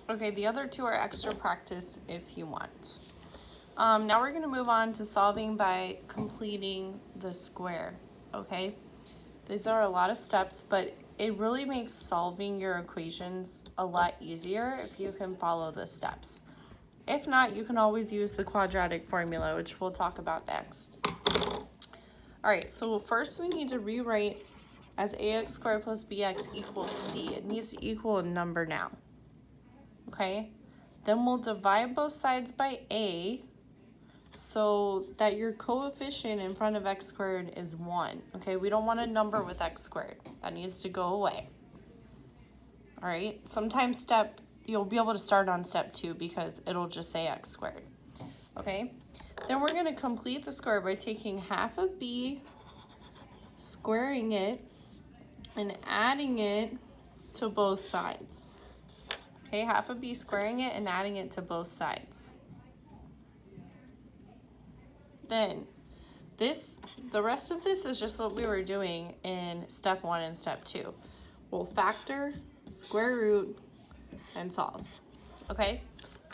Okay, the other two are extra practice if you want. Now we're going to move on to solving by completing the square, okay? These are a lot of steps, but it really makes solving your equations a lot easier if you can follow the steps. If not, you can always use the quadratic formula, which we'll talk about next. All right, so first we need to rewrite as ax squared plus bx equals c. It needs to equal a number now, okay? Then we'll divide both sides by a so that your coefficient in front of x squared is 1, okay? We don't want a number with x squared. That needs to go away. All right, sometimes you'll be able to start on step 2 because it'll just say x squared, okay? Then we're going to complete the square by taking half of b, squaring it, and adding it to both sides. Okay, half of b, squaring it, and adding it to both sides. Then the rest of this is just what we were doing in step 1 and step 2. We'll factor, square root, and solve. Okay?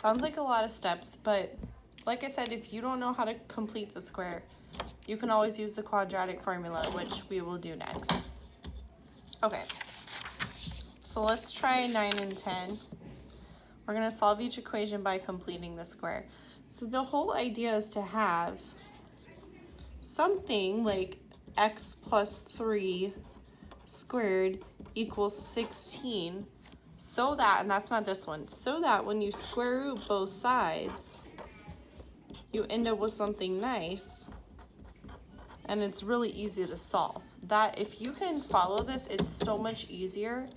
Sounds like a lot of steps, but like I said, if you don't know how to complete the square, you can always use the quadratic formula, which we will do next. Okay, so let's try 9 and 10. We're going to solve each equation by completing the square. So the whole idea is to have something like x plus 3 squared equals 16, so that, and that's not this one, so that when you square root both sides, you end up with something nice, and it's really easy to solve. That, if you can follow this, it's so much easier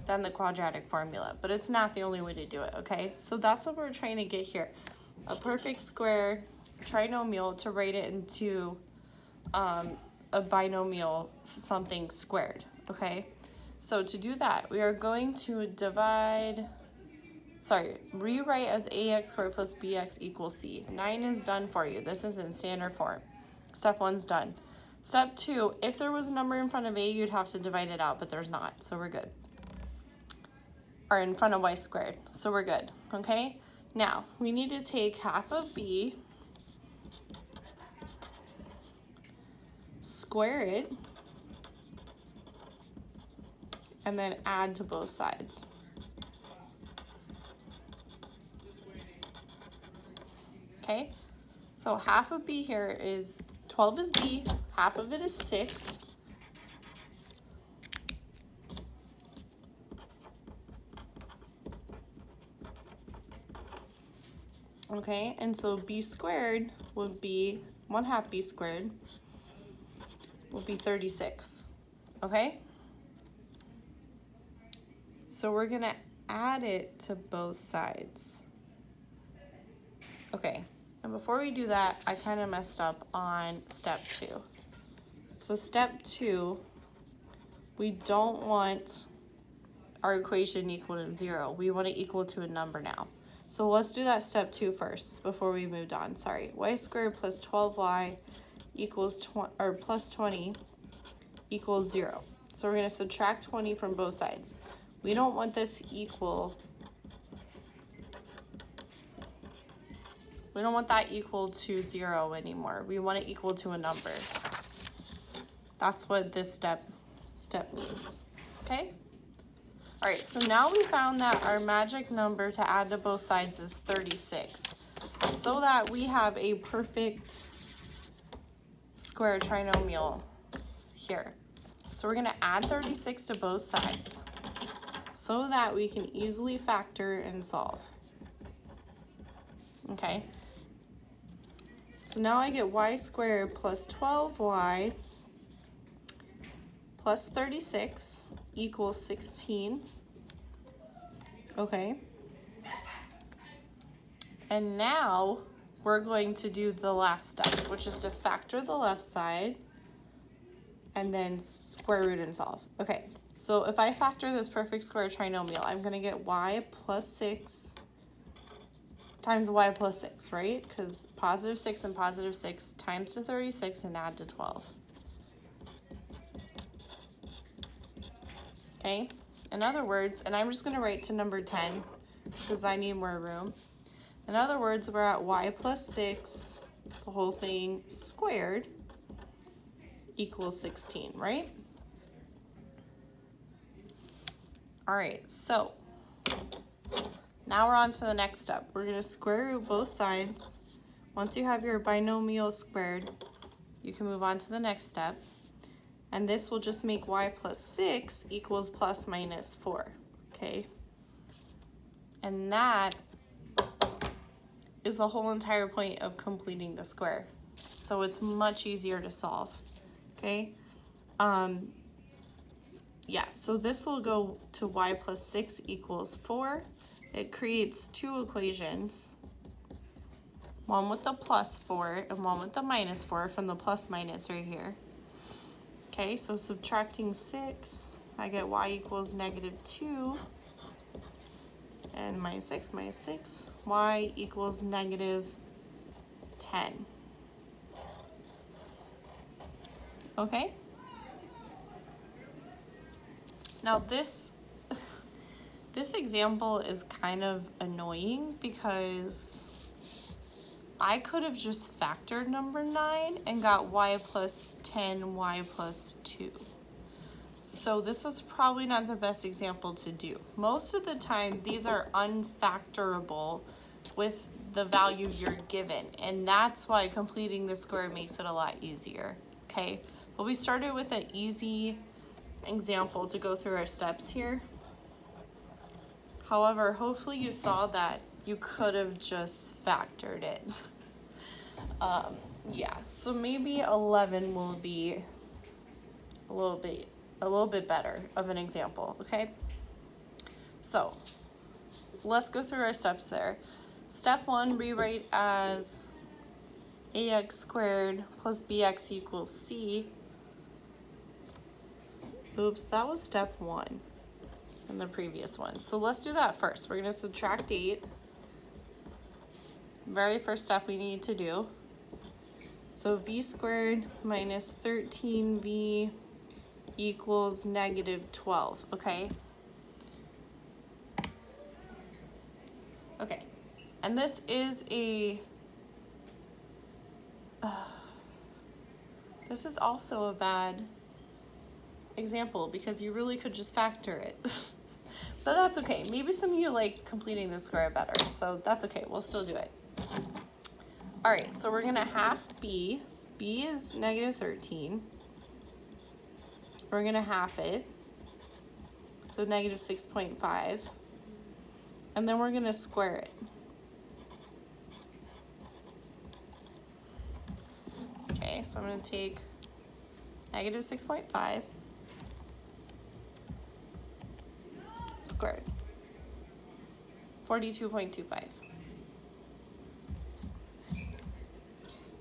than the quadratic formula, but it's not the only way to do it, okay? So that's what we're trying to get here. A perfect square trinomial to write it into a binomial, something squared, okay? So to do that, we are going to rewrite as ax squared plus bx equals c. 9 is done for you. This is in standard form. Step 1's done. Step 2, if there was a number in front of a, you'd have to divide it out, but there's not, so we're good. Or in front of y squared, so we're good, okay? Now, we need to take half of b, square it, and then add to both sides. Okay, so half of b here is 12 is b, half of it is 6. Okay, and so b squared would be 1/2 b squared will be 36. Okay? So we're gonna add it to both sides. Okay, and before we do that, I kind of messed up on step 2. So step 2, we don't want our equation equal to 0. We want it equal to a number now. So let's do that step 2 first before we moved on. Sorry, y squared plus 12y equals plus 20 equals 0. So we're going to subtract 20 from both sides. We don't want this equal. We don't want that equal to 0 anymore. We want it equal to a number. That's what this step means. Okay? All right, so now we found that our magic number to add to both sides is 36, so that we have a perfect square trinomial here. So we're gonna add 36 to both sides so that we can easily factor and solve. Okay, so now I get y squared plus 12y plus 36 equals 16. Okay. And now we're going to do the last steps, which is to factor the left side and then square root and solve. Okay, so if I factor this perfect square trinomial, I'm going to get y plus 6 times y plus 6, right? Because positive 6 and positive 6 times to 36 and add to 12. Okay, in other words, and I'm just going to write to number 10, because I need more room. In other words, we're at y plus 6, the whole thing squared, equals 16, right? All right, so now we're on to the next step. We're going to square root both sides. Once you have your binomial squared, you can move on to the next step. And this will just make y plus 6 equals plus minus 4, okay? And that is the whole entire point of completing the square. So it's much easier to solve, okay? Yeah, so this will go to y plus 6 equals 4. It creates two equations, one with the plus 4 and one with the minus 4 from the plus minus right here. Okay, so subtracting 6, I get y equals negative 2. And minus 6, y equals negative 10. Okay? Now this example is kind of annoying because I could have just factored number 9 and got y plus 10, y plus 2. So this was probably not the best example to do. Most of the time, these are unfactorable with the value you're given, and that's why completing the square makes it a lot easier, okay? But we started with an easy example to go through our steps here. However, hopefully you saw that you could have just factored it. Yeah, so maybe 11 will be a little bit better of an example, okay? So let's go through our steps there. Step 1, rewrite as ax squared plus bx equals c. Oops, that was step 1 in the previous one. So let's do that first. We're going to subtract 8. Very first step we need to do. So v squared minus 13v equals negative 12, okay? Okay, and this is this is also a bad example because you really could just factor it. But that's okay. Maybe some of you like completing the square better, so that's okay. We'll still do it. All right, so we're gonna half b. b is negative 13. We're gonna half it, so negative 6.5. And then we're gonna square it. Okay, so I'm gonna take negative 6.5 squared, 42.25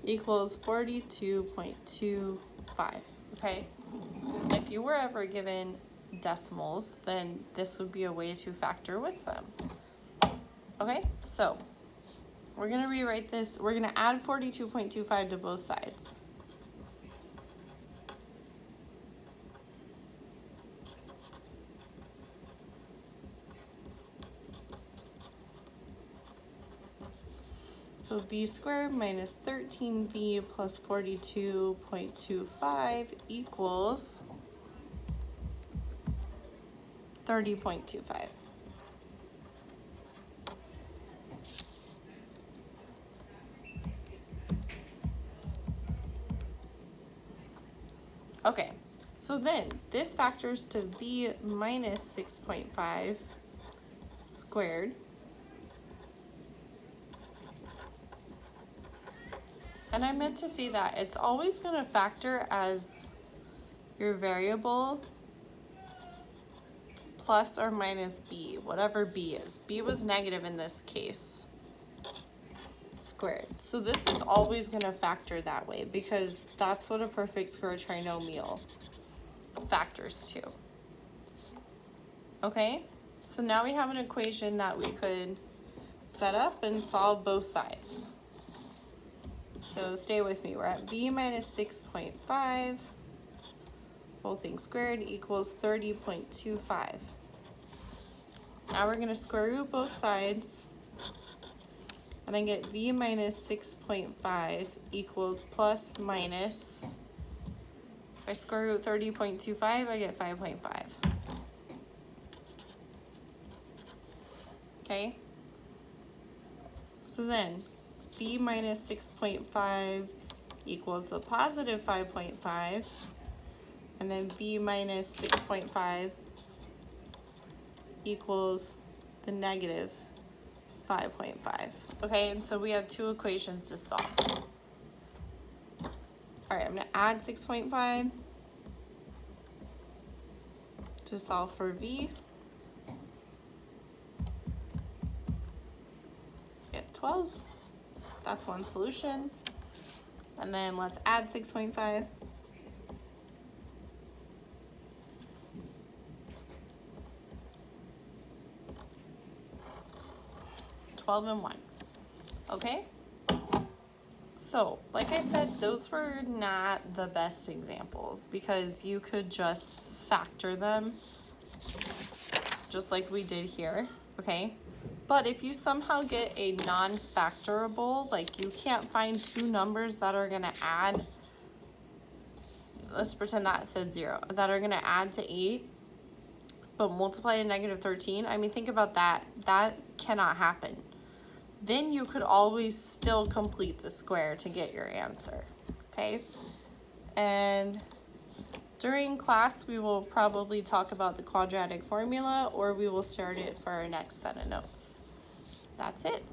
equals 42.25, okay? If you were ever given decimals, then this would be a way to factor with them. Okay, so we're gonna rewrite this. We're gonna add 42.25 to both sides. So v squared minus 13v plus 42.25 equals 30.25. Okay, so then this factors to v minus 6.5 squared. And I meant to say that it's always going to factor as your variable plus or minus b, whatever b is. B was negative in this case, squared. So this is always going to factor that way because that's what a perfect square trinomial factors to. Okay, so now we have an equation that we could set up and solve both sides. So stay with me. We're at b minus 6.5, whole thing squared equals 30.25. Now we're going to square root both sides. And I get v minus 6.5 equals plus minus, if I square root 30.25, I get 5.5. Okay? So then, v minus 6.5 equals the positive 5.5, and then v minus 6.5 equals the negative 5.5. Okay, and so we have two equations to solve. All right, I'm going to add 6.5 to solve for v. Get 12. That's one solution. And then let's add 6.5. And 1. Okay? So, like I said, those were not the best examples because you could just factor them just like we did here, okay? But if you somehow get a non-factorable, like you can't find two numbers that are gonna add, let's pretend that said 0, that are gonna add to 8, but multiply to negative 13, I mean, think about that. That cannot happen. Then you could always still complete the square to get your answer, okay? And during class, we will probably talk about the quadratic formula, or we will start it for our next set of notes. That's it.